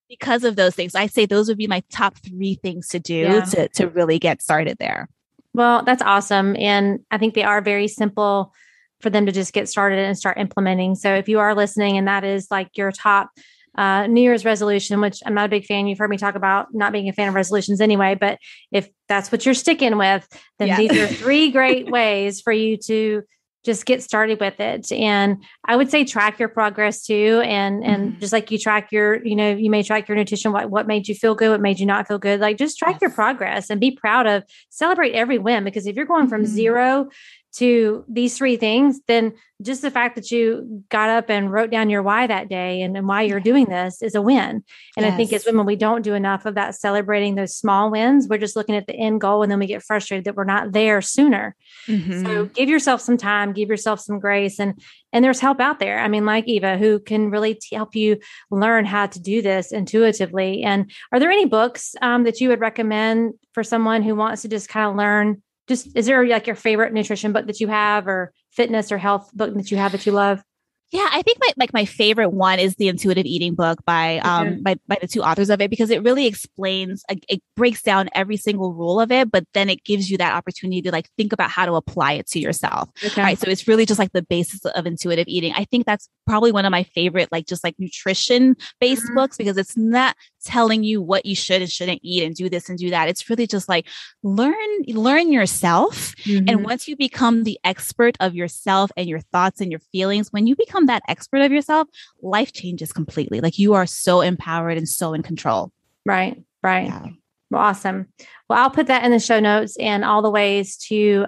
Because of those things, I say those would be my top 3 things to do to really get started there. Well, that's awesome. And I think they are very simple for them to just get started and start implementing. So if you are listening and that is like your top New Year's resolution, which I'm not a big fan. You've heard me talk about not being a fan of resolutions anyway, but if that's what you're sticking with, then these are 3 great ways for you to just get started with it. And I would say track your progress too. And just like you track your, you may track your nutrition, what made you feel good, what made you not feel good. Like just track your progress and be proud of, celebrate every win. Because if you're going from 0 to these 3 things, then just the fact that you got up and wrote down your why that day and why you're doing this is a win. And I think as women, we don't do enough of that, celebrating those small wins. We're just looking at the end goal and then we get frustrated that we're not there sooner. So give yourself some time, give yourself some grace, and there's help out there. I mean, like Eva, who can really help you learn how to do this intuitively. And are there any books that you would recommend for someone who wants to just kind of learn? Is there like your favorite nutrition book that you have, or fitness or health book that you have that you love? Yeah, I think my favorite one is the Intuitive Eating book by the 2 authors of it, because it really explains, it breaks down every single rule of it, but then it gives you that opportunity to like think about how to apply it to yourself. Right. So it's really just like the basis of intuitive eating. I think that's probably one of my favorite, like just like nutrition based books, because it's not telling you what you should and shouldn't eat and do this and do that. It's really just like learn yourself. And once you become the expert of yourself and your thoughts and your feelings, when you become that expert of yourself, life changes completely. Like you are so empowered and so in control. Right. Yeah. Well, awesome. Well, I'll put that in the show notes and all the ways to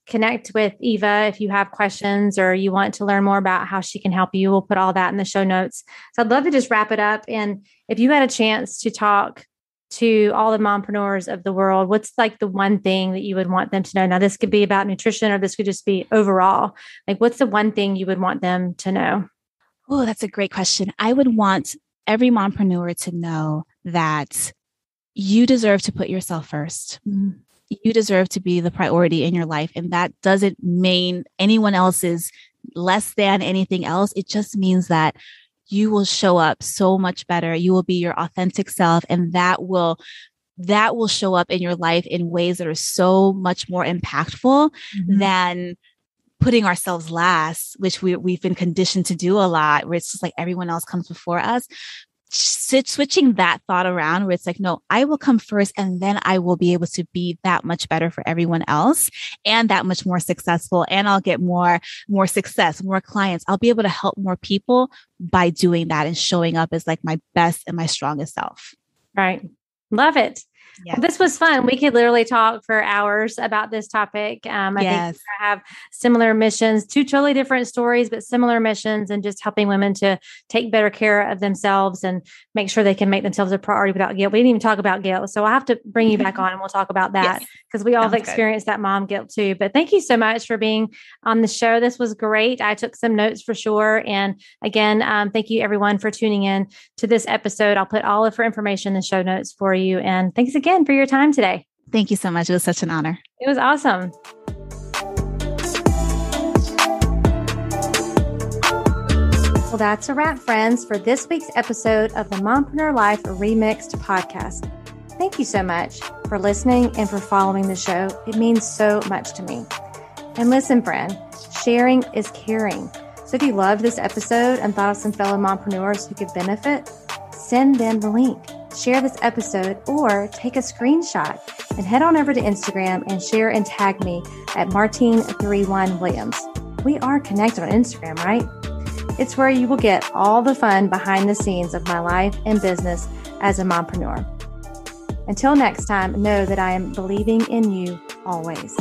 connect with Eva if you have questions or you want to learn more about how she can help you. We'll put all that in the show notes. So I'd love to just wrap it up. And if you had a chance to talk to all the mompreneurs of the world, what's like the one thing that you would want them to know? Now, this could be about nutrition or this could just be overall. Like, what's the one thing you would want them to know? Oh, that's a great question. I would want every mompreneur to know that you deserve to put yourself first. You deserve to be the priority in your life. And that doesn't mean anyone else is less than anything else. It just means that you will show up so much better. You will be your authentic self, and that will show up in your life in ways that are so much more impactful than putting ourselves last, which we've been conditioned to do a lot, where it's just like everyone else comes before us. Switching that thought around, where it's like, no, I will come first, and then I will be able to be that much better for everyone else and that much more successful. And I'll get more success, more clients. I'll be able to help more people by doing that and showing up as like my best and my strongest self. Right. Love it. Yeah. Well, this was fun. We could literally talk for hours about this topic. I think I have similar missions, 2 totally different stories, but similar missions, and just helping women to take better care of themselves and make sure they can make themselves a priority without guilt. We didn't even talk about guilt. So I'll have to bring you back on and we'll talk about that, because we all have experienced that mom guilt too. But thank you so much for being on the show. This was great. I took some notes for sure. And again, thank you everyone for tuning in to this episode. I'll put all of her information in the show notes for you. And thanks again for your time today. Thank you so much. It was such an honor. It was awesome. Well, that's a wrap, friends, for this week's episode of the Mompreneur Life Remixed podcast. Thank you so much for listening and for following the show. It means so much to me. And listen, friend, sharing is caring. So if you loved this episode and thought of some fellow mompreneurs who could benefit, send them the link. Share this episode or take a screenshot and head on over to Instagram and share and tag me at Martine31Williams. We are connected on Instagram, right? It's where you will get all the fun behind the scenes of my life and business as a mompreneur. Until next time, know that I am believing in you always.